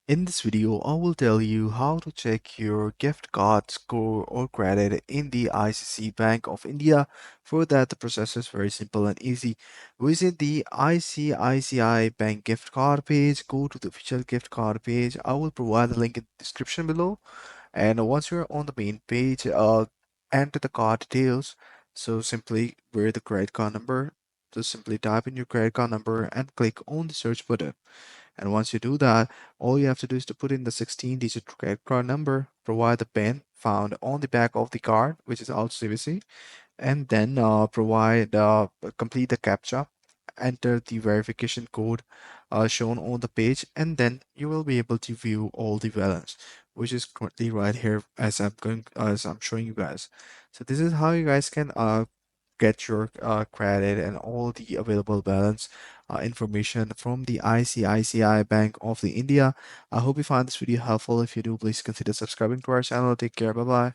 In this video, I will tell you how to check your gift card score or credit in the ICICI Bank of India. For that, the process is very simple and easy. Visit the ICICI Bank gift card page, go to the official gift card page. I will provide the link in the description below. And once you're on the main page, enter the card details. So simply where the credit card number. Just simply type in your credit card number and click on the search button. And once you do that, all you have to do is to put in the 16-digit credit card number, provide the PIN found on the back of the card, which is also CVC, and then complete the CAPTCHA, enter the verification code shown on the page, and then you will be able to view all the balance, which is currently right here as I'm showing you guys. So this is how you guys can get your credit and all the available balance information from the ICICI Bank of the India. I hope you find this video helpful. If you do, please consider subscribing to our channel. Take care. Bye bye.